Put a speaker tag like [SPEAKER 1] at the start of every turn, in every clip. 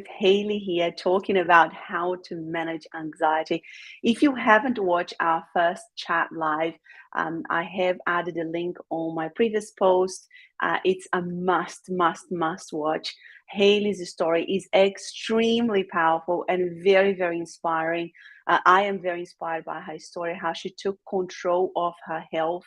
[SPEAKER 1] Hayley here talking about how to manage anxiety. If you haven't watched our first chat live, I have added a link on my previous post. It's a must watch. Hayley's story is extremely powerful and very, very inspiring. I am very inspired by her story, how she took control of her health.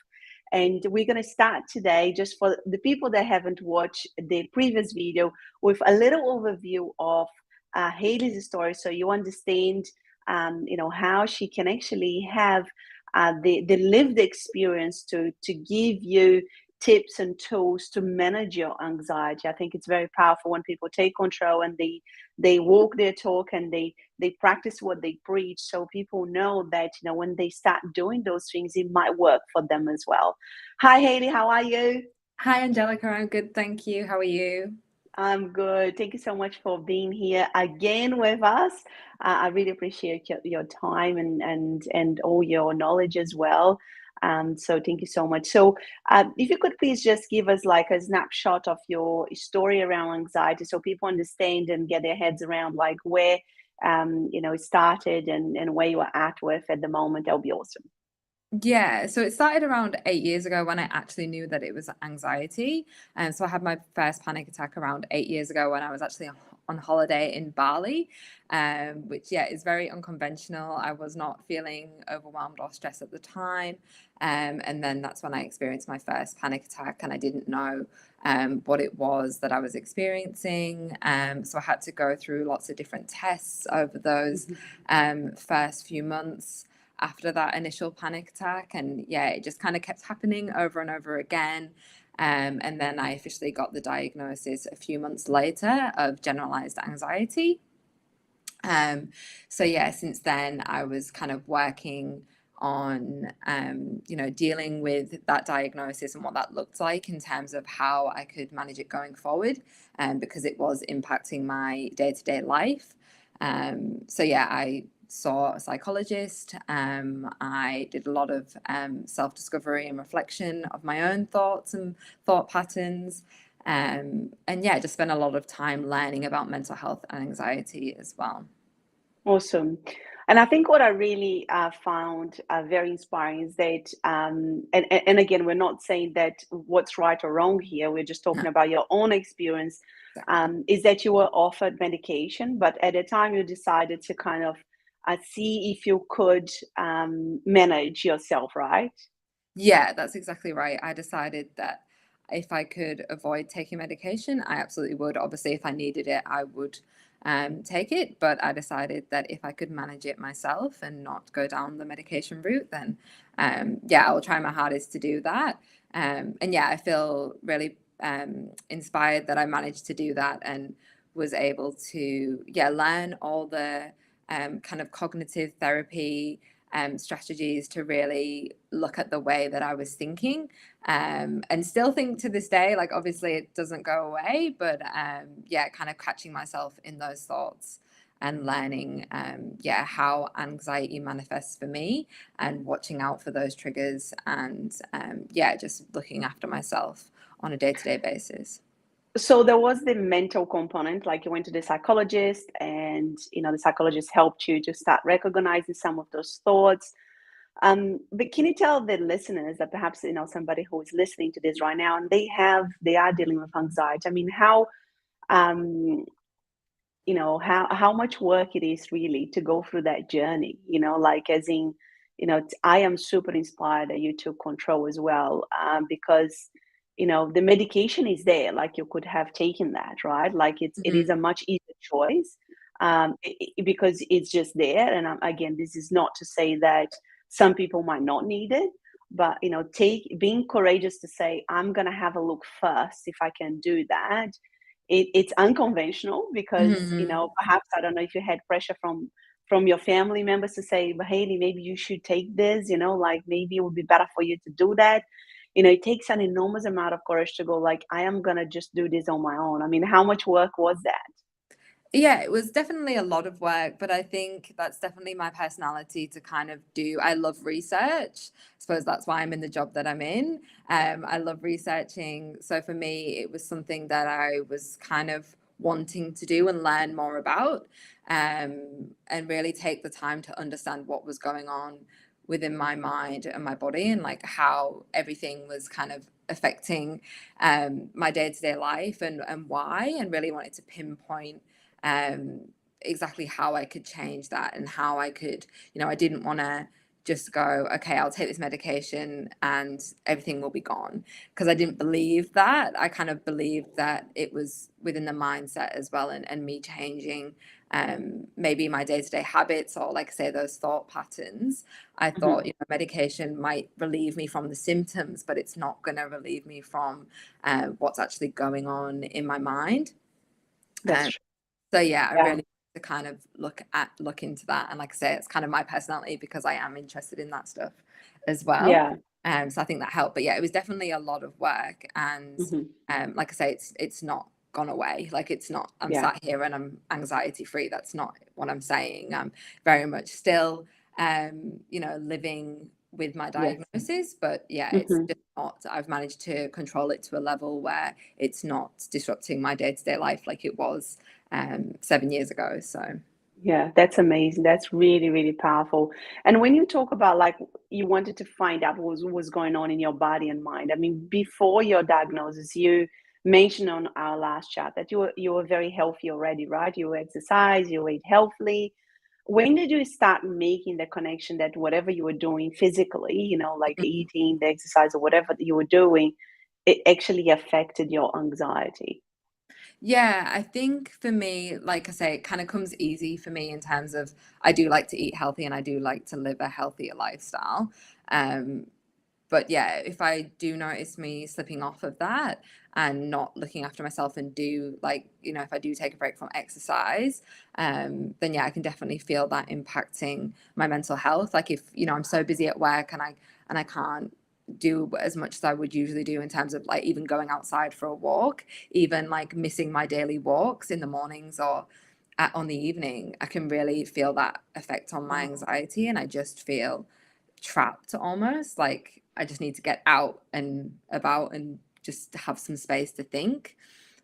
[SPEAKER 1] And we're going to start today, just for the people that haven't watched the previous video, with a little overview of Hayley's story, so you understand, how she can actually have the lived experience to give you tips and tools to manage your anxiety. I think it's very powerful when people take control and they walk their talk and they practice what they preach, so people know that when they start doing those things, it might work for them as well. Hi Hayley, how are you?
[SPEAKER 2] Hi Angelica, I'm good, thank you. How are you?
[SPEAKER 1] I'm good. Thank you so much for being here again with us. I really appreciate your time and all your knowledge as well. So thank you so much. So if you could please just give us like a snapshot of your story around anxiety, so people understand and get their heads around like where it started and where you are at with at the moment. That'll be awesome.
[SPEAKER 2] Yeah, so it started around 8 years ago when I actually knew that it was anxiety. And so I had my first panic attack around 8 years ago when I was actually on holiday in Bali, which, yeah, is very unconventional. I was not feeling overwhelmed or stressed at the time. And then that's when I experienced my first panic attack, and I didn't know what it was that I was experiencing. So I had to go through lots of different tests over those first few months after that initial panic attack. And yeah, it just kind of kept happening over and over again. And then I officially got the diagnosis a few months later of generalized anxiety. So yeah, since then I was kind of working on dealing with that diagnosis and what that looked like in terms of how I could manage it going forward, because it was impacting my day-to-day life. So yeah, I saw a psychologist. I did a lot of self-discovery and reflection of my own thoughts and thought patterns. And yeah, just spent a lot of time learning about mental health and anxiety as well.
[SPEAKER 1] Awesome. And I think what I really found very inspiring is that, and again, we're not saying that what's right or wrong here, we're just
[SPEAKER 2] No,
[SPEAKER 1] talking about your own experience,
[SPEAKER 2] exactly.
[SPEAKER 1] is that you were offered medication, but at the time you decided to kind of see if you could manage yourself, right?
[SPEAKER 2] Yeah, that's exactly right. I decided that if I could avoid taking medication, I absolutely would. Obviously, if I needed it, I would take it. But I decided that if I could manage it myself and not go down the medication route, then yeah, I will try my hardest to do that. And yeah, I feel really inspired that I managed to do that and was able to, yeah, learn all the kind of cognitive therapy strategies to really look at the way that I was thinking, and still think to this day. Like, obviously it doesn't go away, but yeah, kind of catching myself in those thoughts and learning yeah, how anxiety manifests for me and watching out for those triggers, and yeah, just looking after myself on a day-to-day basis.
[SPEAKER 1] So there was the mental component, like you went to the psychologist and the psychologist helped you to start recognizing some of those thoughts. But can you tell the listeners that perhaps somebody who is listening to this right now and they are dealing with anxiety? I mean, um, how much work it is really to go through that journey? Like as in, I am super inspired that you took control as well, because the medication is there. Like you could have taken that, right? Like it is
[SPEAKER 2] Mhm.
[SPEAKER 1] a much easier choice, because it's just there. And again, this is not to say that some people might not need it, but being courageous to say, I'm gonna have a look first if I can do that. It's unconventional because
[SPEAKER 2] Mhm.
[SPEAKER 1] perhaps, I don't know if you had pressure from your family members to say, but Hayley, maybe you should take this, like maybe it would be better for you to do that. It takes an enormous amount of courage to go like, I am gonna just do this on my own. I mean, how much work was that?
[SPEAKER 2] Yeah, it was definitely a lot of work, but I think that's definitely my personality to kind of do. I love research. I suppose that's why I'm in the job that I'm in. I love researching. So for me, it was something that I was kind of wanting to do and learn more about, and really take the time to understand what was going on within my mind and my body, and like how everything was kind of affecting my day-to-day life, and why, and really wanted to pinpoint exactly how I could change that, and how I could, I didn't want to just go, okay, I'll take this medication and everything will be gone, because I didn't believe that. I kind of believed that it was within the mindset as well, and me changing maybe my day-to-day habits, or like I say, those thought patterns. I thought, medication might relieve me from the symptoms, but it's not going to relieve me from what's actually going on in my mind.
[SPEAKER 1] That's true.
[SPEAKER 2] So yeah, I really to kind of look into that, and like I say, it's kind of my personality, because I am interested in that stuff as well. So I think that helped. But yeah, it was definitely a lot of work, and like I say, it's not gone away. Like, it's not, I'm sat here and I'm anxiety free. That's not what I'm saying. I'm very much still living with my diagnosis, but it's just not, I've managed to control it to a level where it's not disrupting my day-to-day life like it was 7 years ago. So
[SPEAKER 1] yeah, that's amazing. That's really, really powerful. And when you talk about, like, you wanted to find out what was going on in your body and mind, I mean, before your diagnosis, you mentioned on our last chat that you were very healthy already, right? You exercise, you ate healthily. When did you start making the connection that whatever you were doing physically, like the eating, the exercise, or whatever that you were doing, it actually affected your anxiety?
[SPEAKER 2] yeah, I think for me, like I say, it kind of comes easy for me in terms of, I do like to eat healthy and I do like to live a healthier lifestyle. But yeah, if I do notice me slipping off of that and not looking after myself, and do, like, if I do take a break from exercise, then yeah, I can definitely feel that impacting my mental health. Like, if, I'm so busy at work, and I can't do as much as I would usually do in terms of, like, even going outside for a walk, even like missing my daily walks in the mornings or on the evening, I can really feel that effect on my anxiety, and I just feel trapped almost. Like, I just need to get out and about and just have some space to think.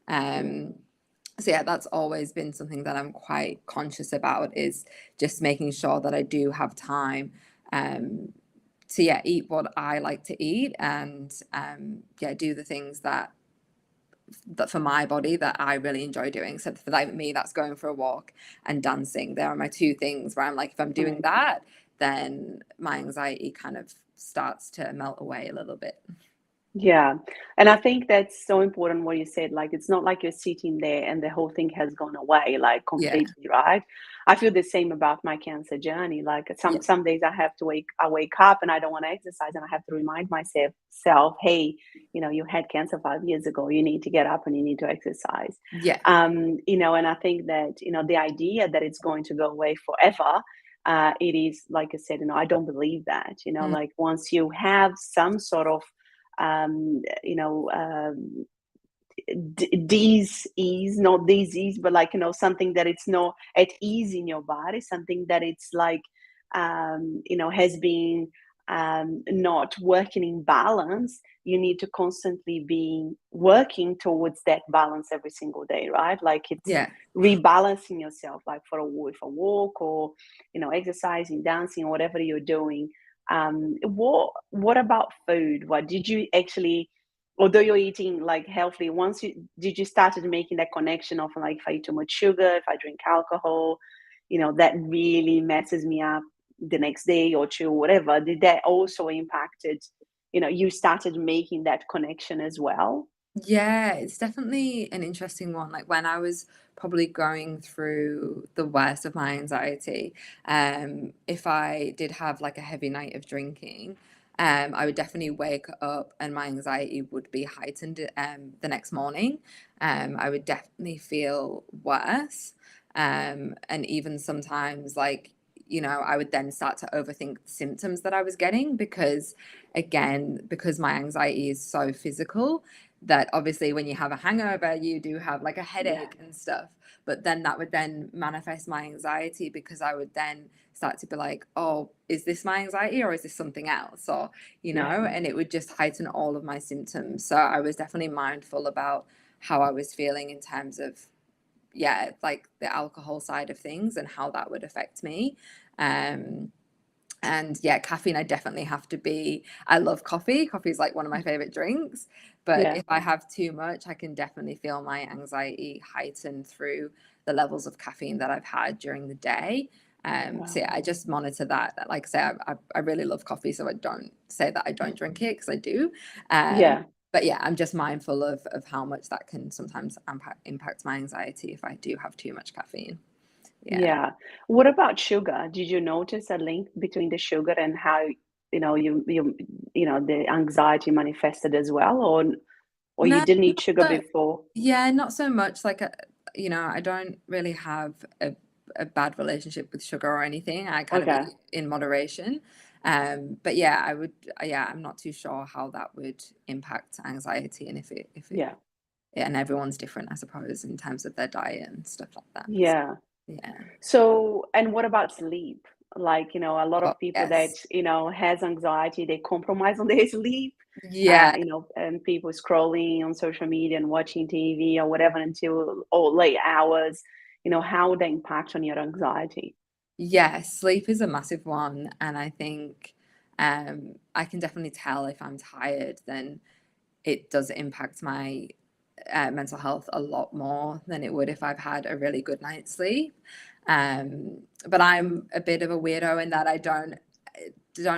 [SPEAKER 2] So yeah, that's always been something that I'm quite conscious about, is just making sure that I do have time to eat what I like to eat, and do the things that for my body that I really enjoy doing. So for, like, me, that's going for a walk and dancing. There are my two things where I'm like, if I'm doing that, then my anxiety kind of starts to melt away a little bit.
[SPEAKER 1] Yeah. And I think that's so important what you said. Like, it's not like you're sitting there and the whole thing has gone away, like,
[SPEAKER 2] Yeah.
[SPEAKER 1] completely, right? I feel the same about my cancer journey. Like,
[SPEAKER 2] Yeah.
[SPEAKER 1] some days I wake up and I don't want to exercise, and I have to remind myself, hey, you had cancer 5 years ago. You need to get up and you need to exercise.
[SPEAKER 2] Yeah.
[SPEAKER 1] And I think that, the idea that it's going to go away forever, it is, like I said, I don't believe that. Like, once you have some sort of um, you know, disease, not disease, but, like, something that it's not at ease in your body, something that it's like, has been not working in balance. You need to constantly be working towards that balance every single day, right? Like, it's
[SPEAKER 2] Yeah.
[SPEAKER 1] rebalancing yourself, like, for a walk, or exercising, dancing, whatever you're doing. What about food? What did you actually, although you're eating, like, healthy, did you started making that connection of, like, if I eat too much sugar, if I drink alcohol, that really messes me up the next day or two, whatever, did that also impacted, you started making that connection as well?
[SPEAKER 2] Yeah, it's definitely an interesting one. Like, when I was probably going through the worst of my anxiety, if I did have like a heavy night of drinking, I would definitely wake up and my anxiety would be heightened the next morning. I would definitely feel worse. And even sometimes, like, I would then start to overthink the symptoms that I was getting, because, again, because my anxiety is so physical, that obviously when you have a hangover, you do have like a
[SPEAKER 1] Yeah.
[SPEAKER 2] headache and stuff. But then that would then manifest my anxiety, because I would then start to be like, oh, is this my anxiety or is this something else? Or,
[SPEAKER 1] Yeah.
[SPEAKER 2] and it would just heighten all of my symptoms. So I was definitely mindful about how I was feeling in terms of yeah, like the alcohol side of things and how that would affect me. And yeah, caffeine, I definitely have to be, I love coffee. Coffee is like one of my favorite drinks, but
[SPEAKER 1] Yeah.
[SPEAKER 2] if I have too much, I can definitely feel my anxiety heighten through the levels of caffeine that I've had during the day. So yeah,
[SPEAKER 1] Wow.
[SPEAKER 2] I just monitor that. Like I say, I really love coffee, so I don't say that I don't drink it, because I do.
[SPEAKER 1] Yeah.
[SPEAKER 2] But yeah, I'm just mindful of how much that can sometimes impact my anxiety if I do have too much caffeine. Yeah.
[SPEAKER 1] Yeah. What about sugar? Did you notice a link between the sugar and how, the anxiety manifested as well, or you
[SPEAKER 2] No,
[SPEAKER 1] didn't eat
[SPEAKER 2] not
[SPEAKER 1] sugar
[SPEAKER 2] so,
[SPEAKER 1] before?
[SPEAKER 2] yeah, not so much. Like, I don't really have a bad relationship with sugar or anything. I kind of
[SPEAKER 1] Okay.
[SPEAKER 2] eat in moderation. But yeah, I'm not too sure how that would impact anxiety, and if it,
[SPEAKER 1] Yeah.
[SPEAKER 2] yeah, and everyone's different, I suppose, in terms of their diet and stuff like that. So,
[SPEAKER 1] Yeah.
[SPEAKER 2] yeah.
[SPEAKER 1] So, and what about sleep? Like, a lot
[SPEAKER 2] Oh,
[SPEAKER 1] of people that,
[SPEAKER 2] yes.
[SPEAKER 1] has anxiety, they compromise on their sleep,
[SPEAKER 2] Yeah.
[SPEAKER 1] and people scrolling on social media and watching TV or whatever until late hours, how would that impact on your anxiety?
[SPEAKER 2] Yeah, sleep is a massive one, and I think I can definitely tell if I'm tired, then it does impact my mental health a lot more than it would if I've had a really good night's sleep. But I'm a bit of a weirdo in that I don't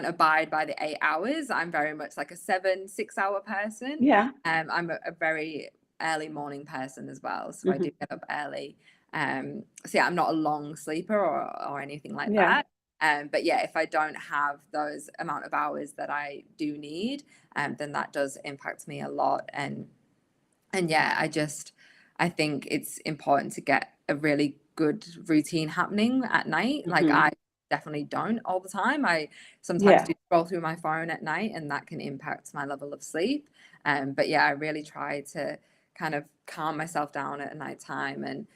[SPEAKER 2] abide by the 8 hours. I'm very much like a 7, 6 hour person.
[SPEAKER 1] Yeah.
[SPEAKER 2] I'm a very early morning person as well, so I
[SPEAKER 1] Hmm.
[SPEAKER 2] do get up early. So yeah, I'm not a long sleeper or anything like
[SPEAKER 1] Yeah.
[SPEAKER 2] that. But yeah, if I don't have those amount of hours that I do need, then that does impact me a lot. And yeah, I think it's important to get a really good routine happening at night. Like,
[SPEAKER 1] Hmm.
[SPEAKER 2] I definitely don't all the time. I sometimes
[SPEAKER 1] Yeah.
[SPEAKER 2] do scroll through my phone at night, and that can impact my level of sleep. But yeah, I really try to kind of calm myself down at night time, and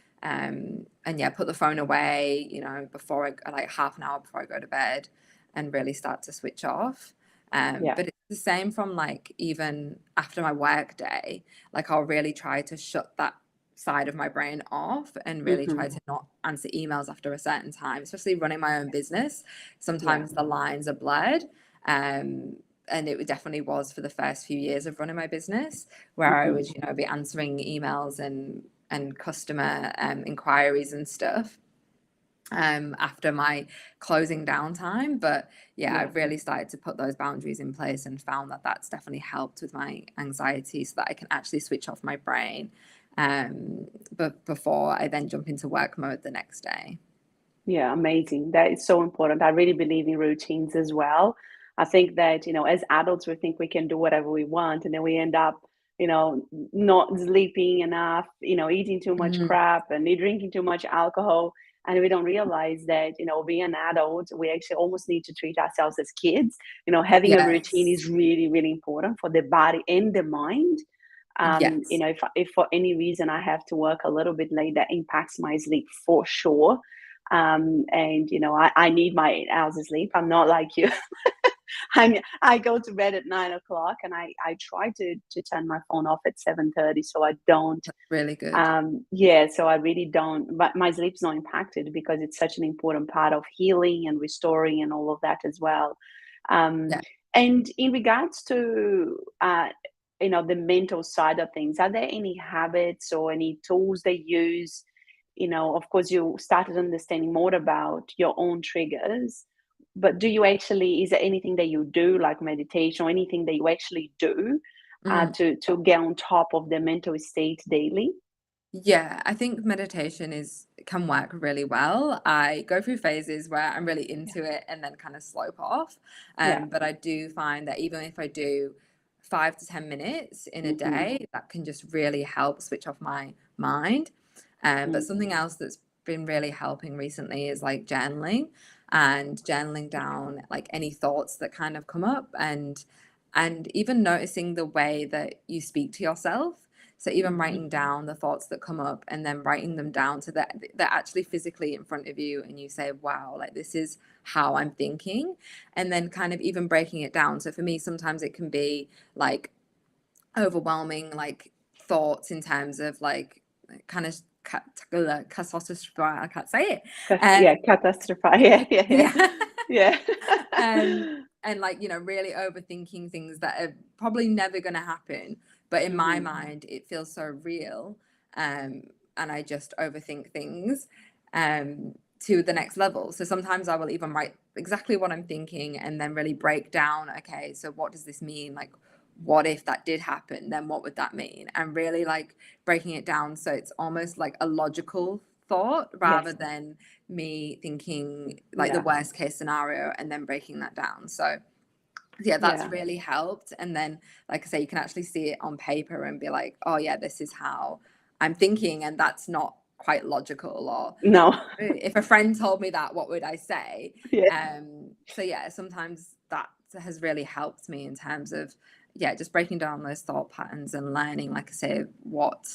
[SPEAKER 2] yeah, put the phone away, before like half an hour before I go to bed, and really start to switch off.
[SPEAKER 1] Yeah.
[SPEAKER 2] But it's the same from like even after my work day. Like, I'll really try to shut that side of my brain off and really
[SPEAKER 1] Hmm.
[SPEAKER 2] try to not answer emails after a certain time, especially running my own business.
[SPEAKER 1] Yeah.
[SPEAKER 2] Sometimes the lines are blurred. And it definitely was for the first few years of running my business, where I
[SPEAKER 1] Hmm.
[SPEAKER 2] would, be answering emails and customer inquiries and stuff after my closing down time. But yeah,
[SPEAKER 1] Yeah.
[SPEAKER 2] I've really started to put those boundaries in place and found that that's definitely helped with my anxiety, so that I can actually switch off my brain, but before I then jump into work mode the next day.
[SPEAKER 1] Yeah, amazing. That is so important. I really believe in routines as well. I think that, as adults, we think we can do whatever we want, and then we end up, not sleeping enough, eating too much
[SPEAKER 2] Mhm.
[SPEAKER 1] crap and drinking too much alcohol. And we don't realize that, being an adult, we actually almost need to treat ourselves as kids. Having a routine
[SPEAKER 2] Yes.
[SPEAKER 1] is really, really important for the body and the mind.
[SPEAKER 2] Yes.
[SPEAKER 1] If for any reason I have to work a little bit late, that impacts my sleep for sure. And I need my 8 hours of sleep. I'm not like you. I go to bed at 9 o'clock, and I try to turn my phone off at 7:30, so I don't.
[SPEAKER 2] That's really good.
[SPEAKER 1] Yeah, so I really don't. But my sleep's not impacted because it's such an important part of healing and restoring and all of that as well. Um,
[SPEAKER 2] Yeah.
[SPEAKER 1] and in regards to the mental side of things, are there any habits or any tools they use? Of course, you started understanding more about your own triggers, but is there anything that you do, like meditation or anything that you actually do
[SPEAKER 2] Mm.
[SPEAKER 1] to get on top of the mental state daily?
[SPEAKER 2] Yeah, I think meditation can work really well. I go through phases where I'm really
[SPEAKER 1] Yeah.
[SPEAKER 2] into it and then kind of slope off.
[SPEAKER 1] Yeah.
[SPEAKER 2] But I do find that even if I do 5 to 10 minutes in a
[SPEAKER 1] Hmm.
[SPEAKER 2] day, that can just really help switch off my mind. But
[SPEAKER 1] Hmm.
[SPEAKER 2] something else that's been really helping recently is like journaling down like any thoughts that kind of come up, and even noticing the way that you speak to yourself. So even
[SPEAKER 1] Hmm.
[SPEAKER 2] writing down the thoughts that come up and then writing them down so that they're actually physically in front of you, and you say, wow, like this is how I'm thinking. And then kind of even breaking it down. So for me, sometimes it can be like overwhelming, like thoughts in terms of like kind of I can't say it.
[SPEAKER 1] Yeah, catastrophize.
[SPEAKER 2] Yeah.
[SPEAKER 1] Yeah.
[SPEAKER 2] And like, you know, really overthinking things that are probably never going to happen, but in my mind it feels so real, and I just overthink things to the next level. So sometimes I will even write exactly what I'm thinking and then really break down, okay, so what does this mean? Like, what if that did happen? Then what would that mean? And really like breaking it down so it's almost like a logical thought rather than me thinking like the worst case scenario and then breaking that down. So yeah, that's really helped. And then, like I say, you can actually see it on paper and be like, oh yeah, this is how I'm thinking, and that's not quite logical. Or
[SPEAKER 1] no.
[SPEAKER 2] if a friend told me that, what would I say?
[SPEAKER 1] Yeah.
[SPEAKER 2] So yeah, sometimes that has really helped me in terms of just breaking down those thought patterns and learning, like I say, what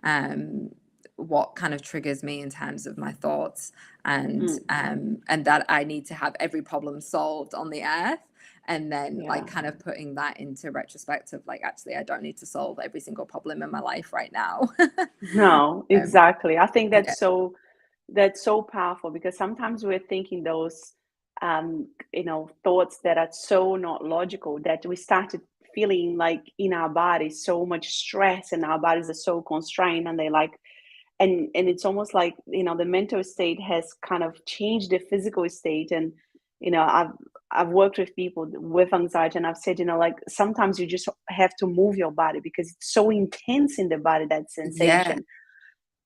[SPEAKER 2] kind of triggers me in terms of my thoughts, and that I need to have every problem solved on the earth. And then like kind of putting that into retrospect of like, actually, I don't need to solve every single problem in my life right now.
[SPEAKER 1] No, exactly. I think that's so powerful, because sometimes we're thinking those thoughts that are so not logical, that we started feeling like in our bodies so much stress, and our bodies are so constrained, and they like, and it's almost like the mental state has kind of changed the physical state. And I've worked with people with anxiety, and I've said, like, sometimes you just have to move your body because it's so intense in the body, that sensation.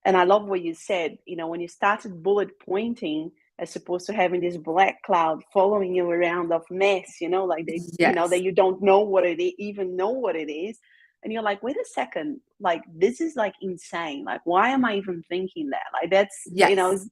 [SPEAKER 1] And I love what you said, when you started bullet pointing, as opposed to having this black cloud following you around of mess, like that you don't know what it is, even know what it is. And you're like, wait a second, like, this is like insane. Like, why am I even thinking that? Like, that's, that is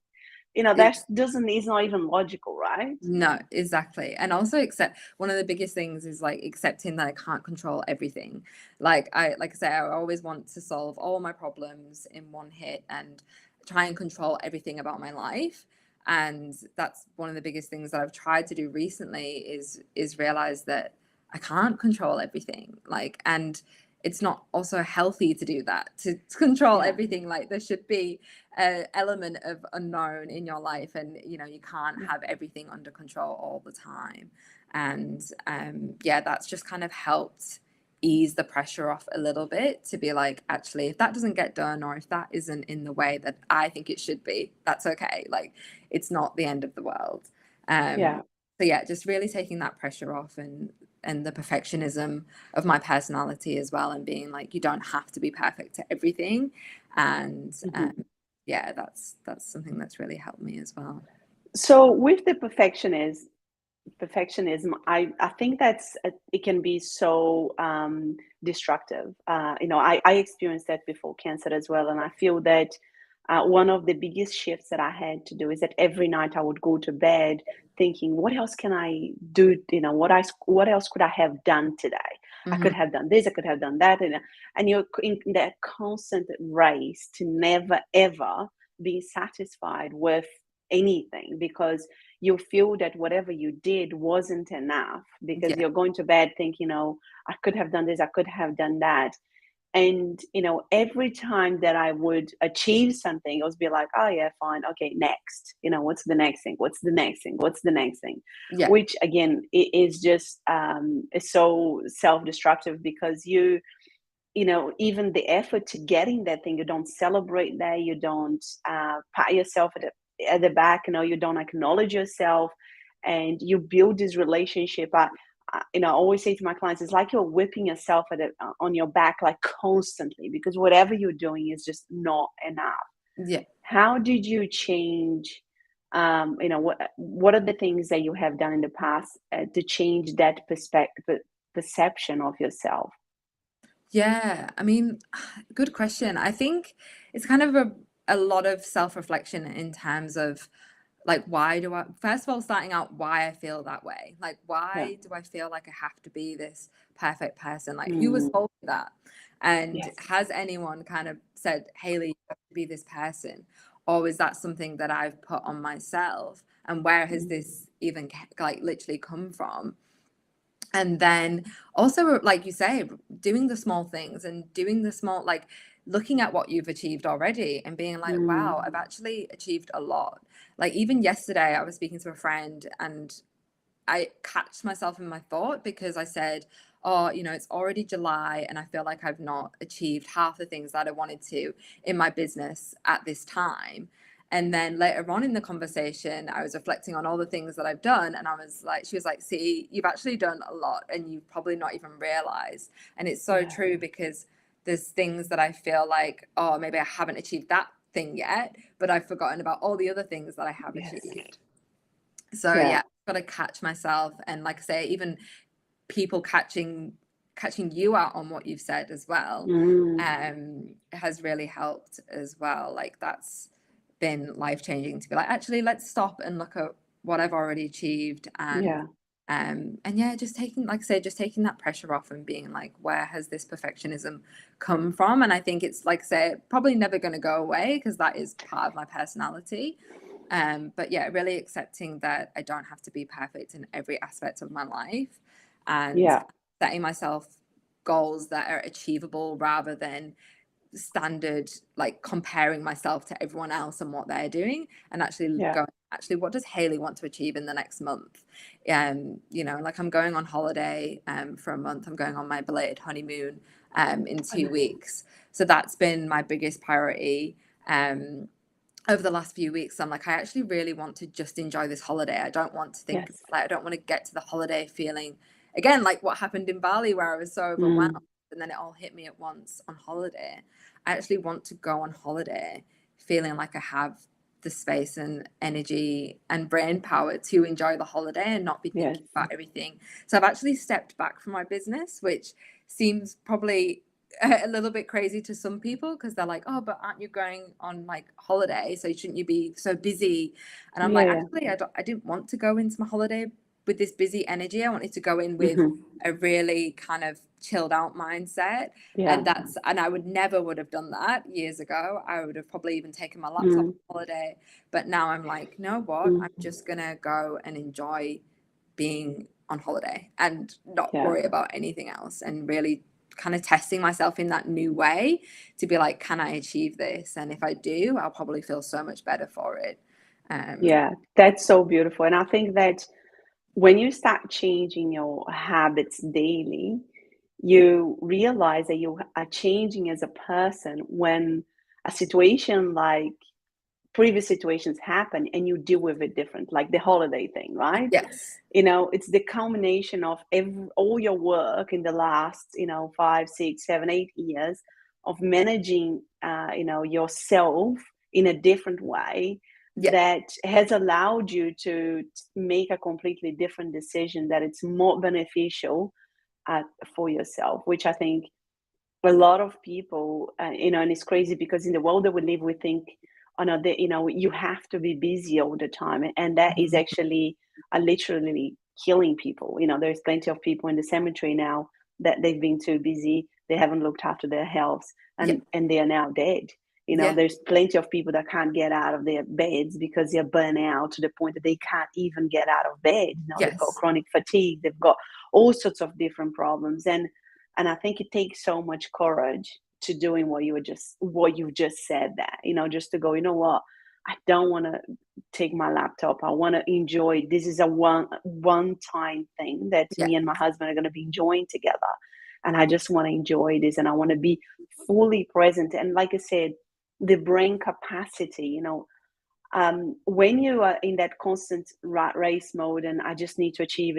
[SPEAKER 1] not even logical, right?
[SPEAKER 2] No, exactly. And also accept, one of the biggest things is like accepting that I can't control everything. Like I say, I always want to solve all my problems in one hit and try and control everything about my life. And that's one of the biggest things that I've tried to do recently is realize that I can't control everything. Like, and it's not also healthy to do that, to control everything. Like, there should be an element of unknown in your life, and you can't have everything under control all the time. And that's just kind of helped ease the pressure off a little bit, to be like, actually, if that doesn't get done, or if that isn't in the way that I think it should be, that's okay. Like, it's not the end of the world. So just really taking that pressure off, and the perfectionism of my personality as well, and being like, you don't have to be perfect to everything. And that's something that's really helped me as well.
[SPEAKER 1] So with the perfectionism, I think it can be so destructive. I experienced that before cancer as well, and I feel that one of the biggest shifts that I had to do is that every night I would go to bed thinking, what else can I do? What else could I have done today? I could have done this, I could have done that. And you're in that constant race to never, ever be satisfied with anything, because you feel that whatever you did wasn't enough, because you're going to bed thinking, I could have done this, I could have done that. And every time that I would achieve something, I would be like, oh yeah, fine, okay, next. What's the next thing? What's the next thing? What's the next thing? Which again, it is just is so self-destructive, because even the effort to getting that thing, you don't celebrate that, you don't pat yourself at the back, you don't acknowledge yourself, and you build this relationship. I always say to my clients, it's like you're whipping yourself on your back, like, constantly, because whatever you're doing is just not enough. How did you change? What are the things that you have done in the past to change that perception of yourself?
[SPEAKER 2] Yeah, I mean, good question. I think it's kind of a lot of self-reflection in terms of like, why do I, first of all, starting out why I feel that way. Like, why do I feel like I have to be this perfect person? Like, who was told me that? And has anyone kind of said, Hayley, you have to be this person? Or is that something that I've put on myself? And where has this even like literally come from? And then also, like you say, doing the small things, and doing the small, like looking at what you've achieved already and being like, wow, I've actually achieved a lot. Like even yesterday I was speaking to a friend and I catch myself in my thought because I said, oh, you know, it's already July and I feel like I've not achieved half the things that I wanted to in my business at this time. And then later on in the conversation, I was reflecting on all the things that I've done. And I was like, she was like, see, you've actually done a lot and you've probably not even realized. And it's so true, because there's things that I feel like, oh, maybe I haven't achieved that thing yet, but I've forgotten about all the other things that I have achieved. So yeah, I've got to catch myself. And like I say, even people catching you out on what you've said as well, has really helped as well. Like that's been life-changing, to be like, actually, let's stop and look at what I've already achieved. And yeah, just taking, like I say, just taking that pressure off and being like, where has this perfectionism come from? And I think it's, like I say, probably never going to go away, because that is part of my personality. But yeah, really accepting that I don't have to be perfect in every aspect of my life, and setting myself goals that are achievable rather than standard, like comparing myself to everyone else and what they're doing, and actually going, actually, what does Hayley want to achieve in the next month? You know, like I'm going on holiday for a month. I'm going on my belated honeymoon in 2 weeks. So that's been my biggest priority over the last few weeks. I'm like, I actually really want to just enjoy this holiday. I don't want to think, like, I don't want to get to the holiday feeling again like what happened in Bali, where I was so overwhelmed and then it all hit me at once on holiday. I actually want to go on holiday feeling like I have the space and energy and brain power to enjoy the holiday and not be thinking about everything. So I've actually stepped back from my business, which seems probably a little bit crazy to some people, because they're like, oh, but aren't you going on like holiday, so shouldn't you be so busy? And I'm like, actually, I didn't want to go into my holiday with this busy energy. I wanted to go in with a really kind of chilled out mindset. And I would have done that years ago. I would have probably even taken my laptop on holiday. But now I'm like, no, what? I'm just gonna go and enjoy being on holiday and not worry about anything else, and really kind of testing myself in that new way to be like, can I achieve this? And if I do, I'll probably feel so much better for it.
[SPEAKER 1] That's so beautiful. And I think that when you start changing your habits daily, you realize that you are changing as a person when a situation like previous situations happen and you deal with it different, like the holiday thing, right?
[SPEAKER 2] Yes.
[SPEAKER 1] You know, it's the culmination of all your work in the last, 5, 6, 7, 8 years of managing, yourself in a different way that has allowed you to make a completely different decision that it's more beneficial for yourself, which I think a lot of people, and it's crazy because in the world that we live, we think, oh no, you have to be busy all the time, and that is actually literally killing people. There's plenty of people in the cemetery now that they've been too busy, they haven't looked after their health, and they are now dead. There's plenty of people that can't get out of their beds because they're burnt out to the point that they can't even get out of bed. They've got chronic fatigue, they've got all sorts of different problems, and I think it takes so much courage to doing what you just said, that, just to go, you know what, I don't want to take my laptop. I want to enjoy. This is a one-time thing that me and my husband are going to be enjoying together. And I just want to enjoy this, and I want to be fully present. And like I said, the brain capacity, when you are in that constant rat race mode and I just need to achieve,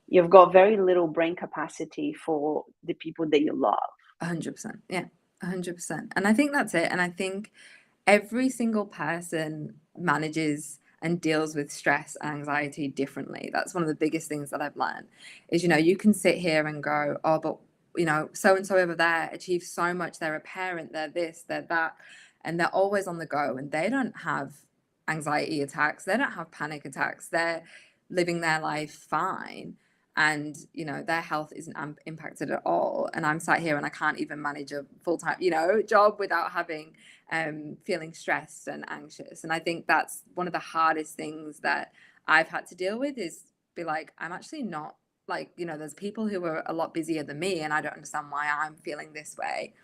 [SPEAKER 1] you've got very little brain capacity for the people that you love.
[SPEAKER 2] 100%. Yeah, 100%. And I think that's it. And I think every single person manages and deals with stress and anxiety differently. That's one of the biggest things that I've learned is, you can sit here and go, oh, but, so-and-so over there achieves so much. They're a parent, they're this, they're that. And they're always on the go, and they don't have anxiety attacks. They don't have panic attacks. They're living their life fine. And, their health isn't impacted at all. And I'm sat here and I can't even manage a full-time, job without having, feeling stressed and anxious. And I think that's one of the hardest things that I've had to deal with, is be like, I'm actually not like, there's people who are a lot busier than me, and I don't understand why I'm feeling this way.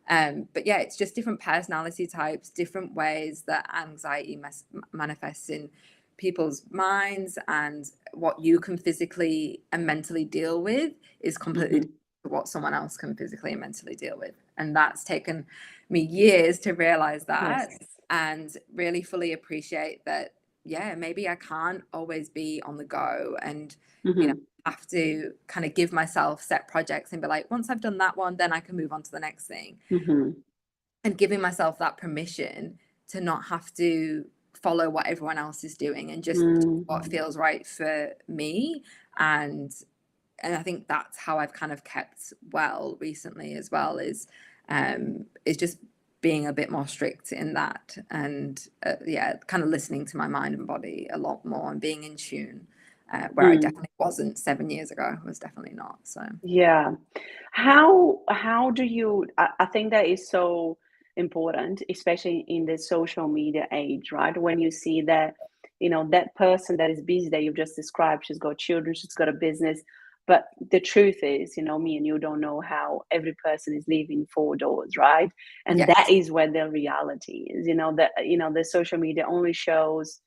[SPEAKER 2] But yeah, it's just different personality types, different ways that anxiety manifests in people's minds, and what you can physically and mentally deal with is completely different to what someone else can physically and mentally deal with. And that's taken me years to realize that, and really fully appreciate that, yeah, maybe I can't always be on the go, and you know, have to kind of give myself set projects and be like, once I've done that one, then I can move on to the next thing. And giving myself that permission to not have to follow what everyone else is doing, and just do what feels right for me. And I think that's how I've kind of kept well recently as well, is just being a bit more strict in that, and yeah, kind of listening to my mind and body a lot more, and being in tune, where I definitely wasn't 7 years ago. I was definitely not. So
[SPEAKER 1] yeah, how do you, I think that is so important, especially in the social media age, right? When you see that, you know, that person that is busy that you've just described, she's got children, she's got a business, but the truth is, you know, me and you don't know how every person is living 4 doors, right? And
[SPEAKER 2] yes,
[SPEAKER 1] that is where the reality is, you know, that, you know, the social media only shows,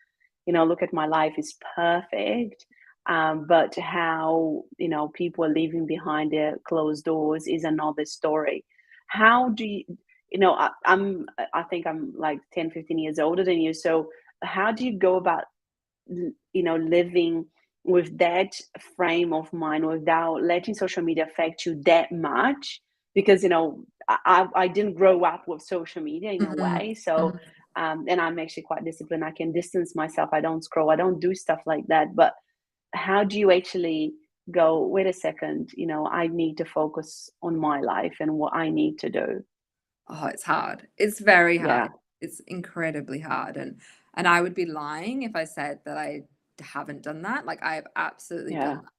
[SPEAKER 1] you know, look at my life is perfect. But how, you know, people are living behind their closed doors is another story. How do you, you know, I think I'm like 10, 15 years older than you. So how do you go about, you know, living with that frame of mind without letting social media affect you that much? Because, you know, I didn't grow up with social media in a way. So, and I'm actually quite disciplined. I can distance myself. I don't scroll. I don't do stuff like that. But how do you actually go, wait a second, you know, I need to focus on my life and what I need to do?
[SPEAKER 2] oh, it's hard. It's very hard.
[SPEAKER 1] Yeah.
[SPEAKER 2] It's incredibly hard. And I would be lying if I said that I haven't done that. Like, I've absolutely
[SPEAKER 1] Yeah.
[SPEAKER 2] done that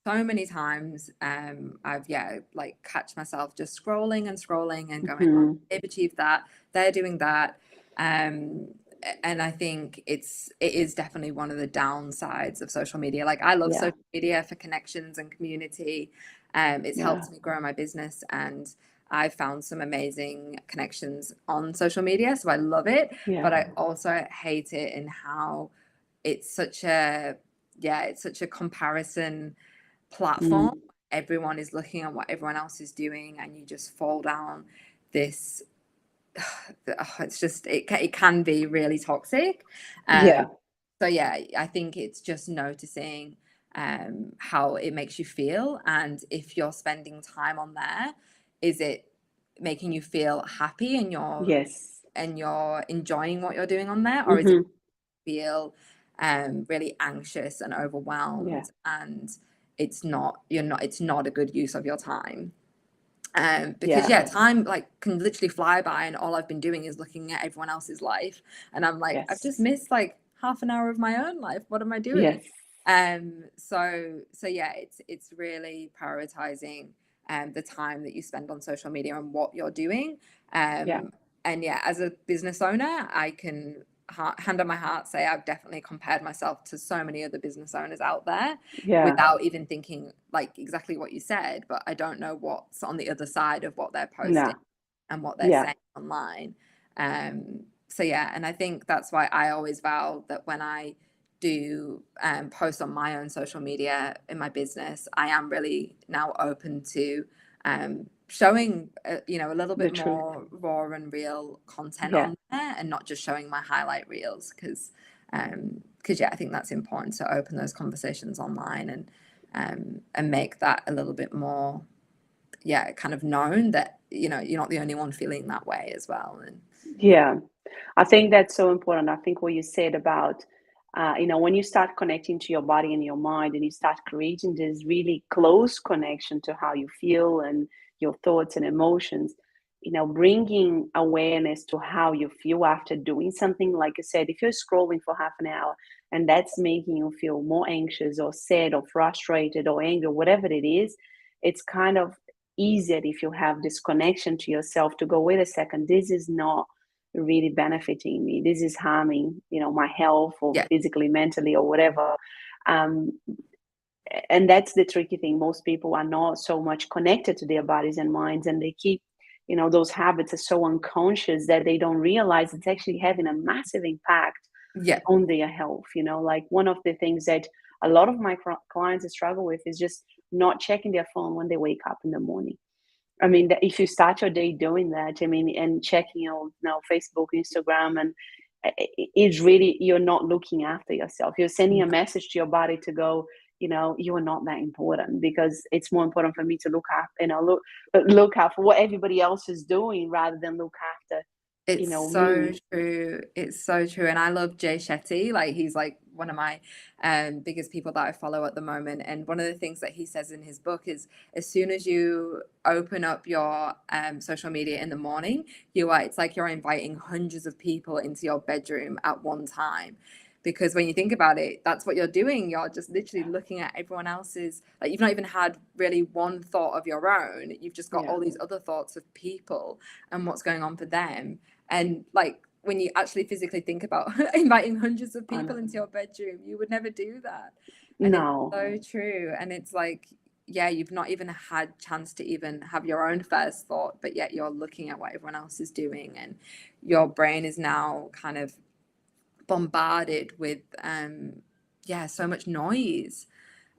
[SPEAKER 2] so many times. I've, yeah, like, catch myself just scrolling and scrolling and going, oh,
[SPEAKER 1] Hmm.
[SPEAKER 2] they've achieved that, they're doing that. Um, and I think it is definitely one of the downsides of social media. Like, I love
[SPEAKER 1] Yeah.
[SPEAKER 2] social media for connections and community. It's
[SPEAKER 1] Yeah.
[SPEAKER 2] helped me grow my business, and I've found some amazing connections on social media, so I love it.
[SPEAKER 1] Yeah.
[SPEAKER 2] But I also hate it in how it's such a, yeah, it's such a comparison
[SPEAKER 1] Mm.
[SPEAKER 2] platform. Everyone is looking at what everyone else is doing, and you just fall down this. It's just, it can be really toxic.
[SPEAKER 1] Yeah.
[SPEAKER 2] So yeah, I think it's just noticing how it makes you feel, and if you're spending time on there, is it making you feel happy, and
[SPEAKER 1] Yes.
[SPEAKER 2] you're enjoying what you're doing on there, or is it
[SPEAKER 1] Hmm.
[SPEAKER 2] feel really anxious and
[SPEAKER 1] Yeah.
[SPEAKER 2] overwhelmed, and it's not a good use of your time. Because
[SPEAKER 1] Yeah.
[SPEAKER 2] yeah, time like can literally fly by, and all I've been doing is looking at everyone else's life, and I'm like, I've just
[SPEAKER 1] Yes.
[SPEAKER 2] missed like half an hour of my own life. What am I doing?
[SPEAKER 1] Yes.
[SPEAKER 2] So yeah, it's really prioritizing the time that you spend on social media and what you're doing.
[SPEAKER 1] Yeah.
[SPEAKER 2] And yeah, as a business owner, I can hand on my heart say I've definitely compared myself to so many other business owners out there
[SPEAKER 1] Yeah.
[SPEAKER 2] without even thinking like exactly what you said, but I don't know what's on the other side of what they're posting
[SPEAKER 1] No.
[SPEAKER 2] and what they're
[SPEAKER 1] Yeah.
[SPEAKER 2] saying online. So yeah, and I think that's why I always vow that when I do post on my own social media in my business, I am really now open to showing a little
[SPEAKER 1] The
[SPEAKER 2] bit
[SPEAKER 1] truth.
[SPEAKER 2] more raw and real content
[SPEAKER 1] Yeah.
[SPEAKER 2] on there, and not just showing my highlight reels, because yeah, I think that's important to open those conversations online, and make that a little bit more, yeah, kind of known that you're not the only one feeling that way as well. And
[SPEAKER 1] Yeah. I think that's so important. I think what you said about, you know, when you start connecting to your body and your mind, and you start creating this really close connection to how you feel and your thoughts and emotions, you know, bringing awareness to how you feel after doing something. Like I said, if you're scrolling for half an hour and that's making you feel more anxious or sad or frustrated or angry, whatever it is, it's kind of easier if you have this connection to yourself to go, wait a second, this is not really benefiting me, this is harming, you know, my health or
[SPEAKER 2] yeah,
[SPEAKER 1] physically, mentally, or whatever. um, and that's the tricky thing. Most people are not so much connected to their bodies and minds, and they keep those habits are so unconscious that they don't realize it's actually having a massive impact
[SPEAKER 2] Yeah.
[SPEAKER 1] on their health. Like one of the things that a lot of my clients struggle with is just not checking their phone when they wake up in the morning. I mean, if you start your day doing that, I mean, and checking Facebook, Instagram, and it's really, you're not looking after yourself. You're sending a message to your body to go, you are not that important, because it's more important for me to look after, look out for what everybody else is doing rather than look after,
[SPEAKER 2] It's so
[SPEAKER 1] me.
[SPEAKER 2] true. It's so true. And I love 𝗕𝗓𝗘. Like, he's like one of my biggest people that I follow at the moment. And one of the things that he says in his book is, as soon as you open up your social media in the morning, it's like you're inviting hundreds of people into your bedroom at one time. Because when you think about it, that's what you're doing. You're just literally looking at everyone else's, like, you've not even had really one thought of your own. You've just got all these other thoughts of people and what's going on for them. And like, when you actually physically think about inviting hundreds of people into your bedroom, you would never do that. And
[SPEAKER 1] No.
[SPEAKER 2] it's so true. And it's like, yeah, you've not even had chance to even have your own first thought, but yet you're looking at what everyone else is doing, and your brain is now kind of bombarded with so much noise.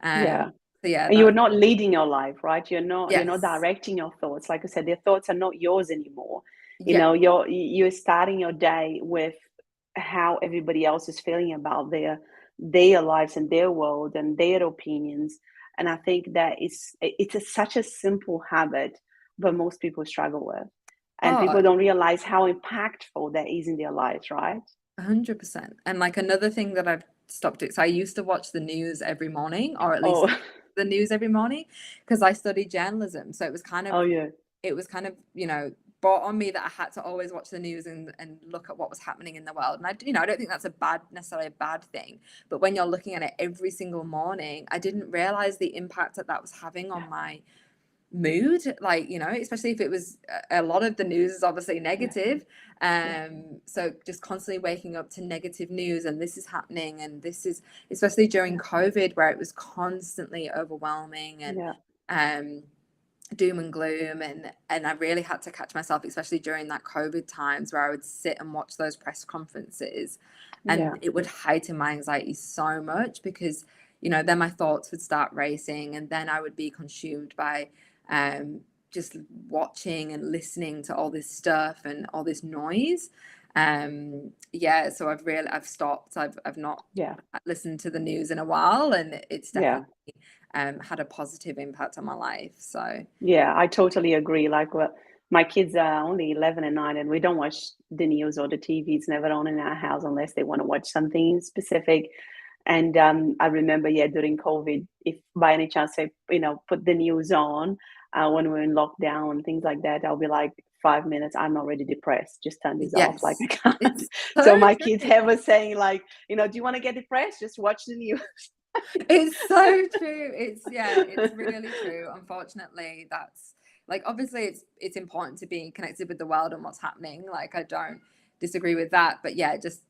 [SPEAKER 1] Yeah.
[SPEAKER 2] So yeah,
[SPEAKER 1] And you're not leading your life, right? You're not
[SPEAKER 2] yes,
[SPEAKER 1] directing your thoughts. Like I said, their thoughts are not yours anymore.
[SPEAKER 2] yeah,
[SPEAKER 1] You're starting your day with how everybody else is feeling about their lives and their world and their opinions. And I think that it's such a simple habit, but most people struggle with. And
[SPEAKER 2] oh,
[SPEAKER 1] people don't realize how impactful that is in their lives, right?
[SPEAKER 2] 100%. And like, another thing that I've stopped it. So I used to watch the news every morning, or at least
[SPEAKER 1] Oh,
[SPEAKER 2] the news every morning, because I studied journalism. So it was kind of,
[SPEAKER 1] oh yeah,
[SPEAKER 2] brought on me that I had to always watch the news and look at what was happening in the world. And I don't think that's necessarily a bad thing. But when you're looking at it every single morning, I didn't realize the impact that was having on my mood, like, especially if it was, a lot of the news is obviously negative. So just constantly waking up to negative news, and this is happening, and this is, especially during COVID, where it was constantly overwhelming and doom and gloom, and I really had to catch myself, especially during that COVID times, where I would sit and watch those press conferences, and it would heighten my anxiety so much, because then my thoughts would start racing, and then I would be consumed by just watching and listening to all this stuff and all this noise. So I've stopped. I've not listened to the news in a while, and it's definitely had a positive impact on my life. So
[SPEAKER 1] yeah, I totally agree. Like, my kids are only 11 and 9, and we don't watch the news or the TV. It's never on in our house unless they want to watch something specific. And I remember, during COVID, if by any chance they, put the news on when we're in lockdown and things like that, I'll be like, 5 minutes, I'm already depressed. Just turn this off. Like, I can't.
[SPEAKER 2] it's
[SPEAKER 1] So
[SPEAKER 2] so
[SPEAKER 1] my
[SPEAKER 2] true.
[SPEAKER 1] kids have a saying like, do you want to get depressed? Just watch the news.
[SPEAKER 2] It's so true. It's really true. Unfortunately, that's, like, obviously it's important to be connected with the world and what's happening. Like, I don't disagree with that, but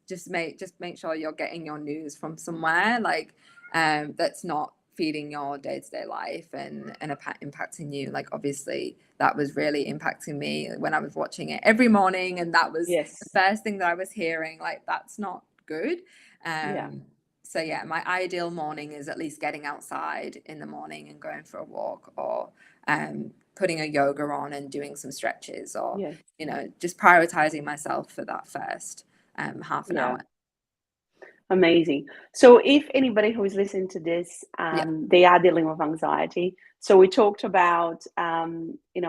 [SPEAKER 2] just make sure you're getting your news from somewhere, like, that's not feeding your day-to-day life and impacting you. Like, obviously that was really impacting me when I was watching it every morning, and that was the first thing that I was hearing. Like, that's not good. So my ideal morning is at least getting outside in the morning and going for a walk, or putting a yoga on and doing some stretches, or just prioritizing myself for that first half an hour.
[SPEAKER 1] Amazing. So if anybody who is listening to this, they are dealing with anxiety. So we talked about,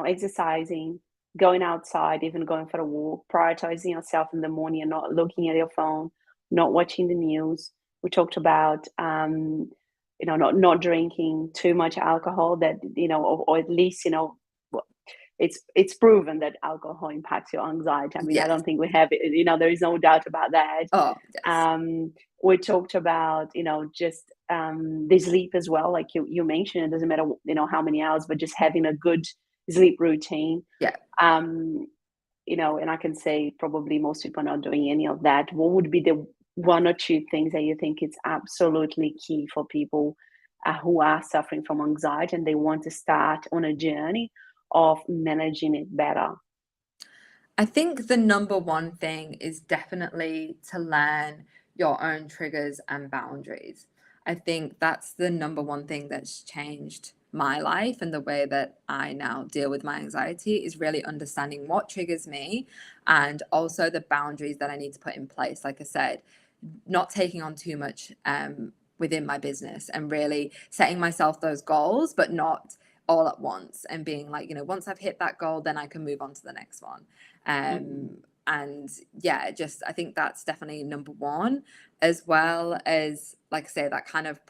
[SPEAKER 1] exercising, going outside, even going for a walk, prioritizing yourself in the morning and not looking at your phone, not watching the news. We talked about, not drinking too much alcohol, that, or at least, it's proven that alcohol impacts your anxiety. I mean, I don't think we have it, there is no doubt about that.
[SPEAKER 2] Oh, yes.
[SPEAKER 1] We talked about, just the sleep as well. Like you mentioned, it doesn't matter, how many hours, but just having a good sleep routine. And I can say probably most people are not doing any of that. What would be the one or two things that you think it's absolutely key for people who are suffering from anxiety and they want to start on a journey of managing it better?
[SPEAKER 2] I think the number one thing is definitely to learn your own triggers and boundaries. I think that's the number one thing that's changed my life, and the way that I now deal with my anxiety is really understanding what triggers me, and also the boundaries that I need to put in place. Like I said, not taking on too much within my business, and really setting myself those goals, but not all at once, and being like, once I've hit that goal, then I can move on to the next one. And yeah, just I think that's definitely number one, as well as, like I say, that kind of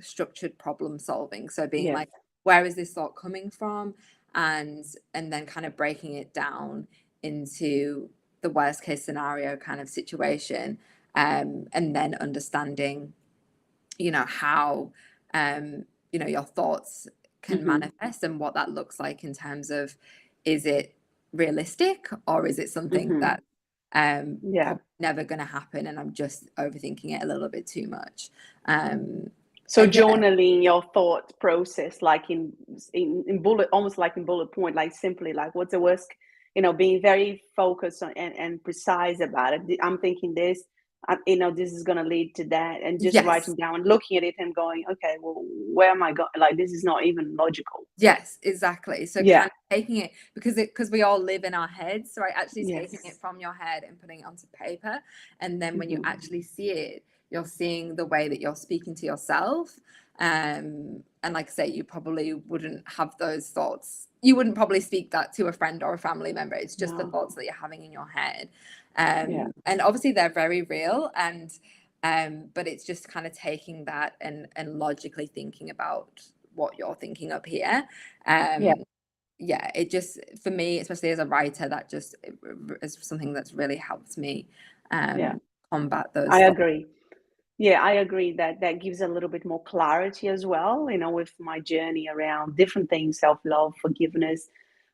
[SPEAKER 2] structured problem solving. So being
[SPEAKER 1] Yes.
[SPEAKER 2] like, where is this thought coming from, and then kind of breaking it down into the worst case scenario kind of situation, and then understanding how your thoughts can manifest, and what that looks like in terms of, is it realistic, or is it something that probably never going to happen, and I'm just overthinking it a little bit too much.
[SPEAKER 1] So journaling your thought process, like in bullet, almost like in bullet point, like simply like, what's the worst, being very focused on and precise about it. I'm thinking this, this is going to lead to that, and just writing down and looking at it and going, okay, well, where am I going? Like, this is not even logical.
[SPEAKER 2] Yes, exactly. So kind of taking it, because we all live in our heads, so actually taking it from your head and putting it onto paper, and then when you actually see it, you're seeing the way that you're speaking to yourself. And like I say, you probably wouldn't have those thoughts. You wouldn't probably speak that to a friend or a family member. It's just the thoughts that you're having in your head. And obviously they're very real, and but it's just kind of taking that and logically thinking about what you're thinking up here. It just, for me, especially as a writer, that just is something that's really helped me combat those
[SPEAKER 1] I agree. I agree that gives a little bit more clarity as well, with my journey around different things, self-love, forgiveness.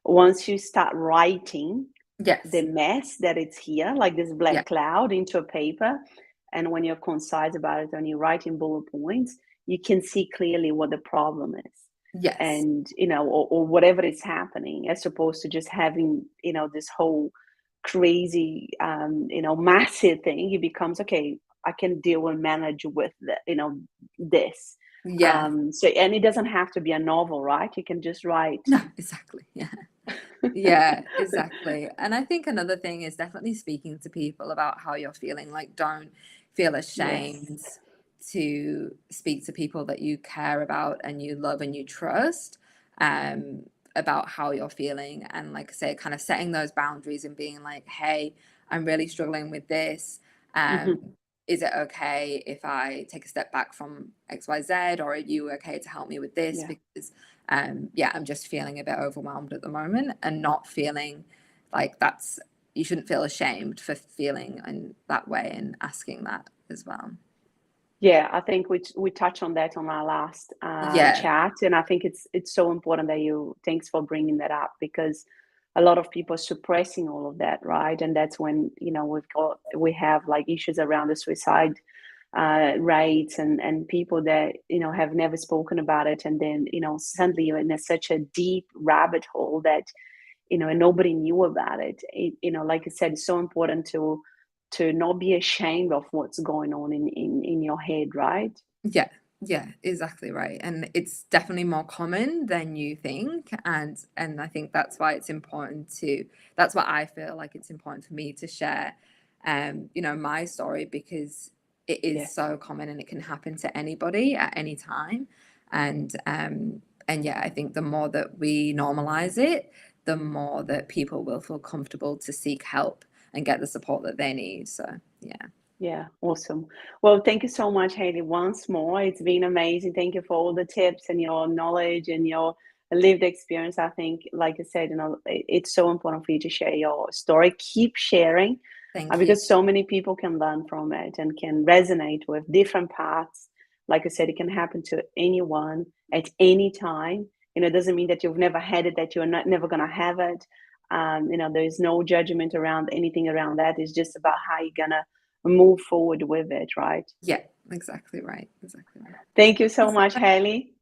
[SPEAKER 1] Once you start writing the mess that it's here, like this black cloud, into a paper, and when you're concise about it and you write in bullet points, you can see clearly what the problem is. And or whatever is happening, as opposed to just having this whole crazy massive thing. It becomes, okay, I can deal and manage with this. So, and it doesn't have to be a novel, right? You can just write.
[SPEAKER 2] No, exactly. Yeah, exactly. And I think another thing is definitely speaking to people about how you're feeling. Like, don't feel ashamed to speak to people that you care about and you love and you trust, about how you're feeling. And like I say, kind of setting those boundaries and being like, hey, I'm really struggling with this. Is it okay if I take a step back from XYZ, or are you okay to help me with this? Because I'm just feeling a bit overwhelmed at the moment, and not feeling like you shouldn't feel ashamed for feeling in that way, and asking that as well.
[SPEAKER 1] I think we touched on that on our last chat, and I think it's so important that thanks for bringing that up, because a lot of people are suppressing all of that, right? And that's when we have like issues around the suicide rates, and people that have never spoken about it, and then suddenly you're in such a deep rabbit hole that and nobody knew about it. Like I said, it's so important to not be ashamed of what's going on in your head, right?
[SPEAKER 2] Yeah, exactly right. And it's definitely more common than you think. And I think that's why it's important that's why I feel like it's important for me to share, my story, because it is so common, and it can happen to anybody at any time. And I think the more that we normalize it, the more that people will feel comfortable to seek help and get the support that they need. So,
[SPEAKER 1] awesome. Well, thank you so much, Hayley, once more. It's been amazing. Thank you for all the tips and your knowledge and your lived experience. I think, like I said, it's so important for you to share your story. Keep sharing, because so many people can learn from it and can resonate with different paths. Like I said, it can happen to anyone at any time. It doesn't mean that you've never had it, that you're never going to have it. There's no judgment around anything around that. It's just about how you're going to move forward with it, right?
[SPEAKER 2] Yeah, exactly right.
[SPEAKER 1] Thank you so much, Hayley.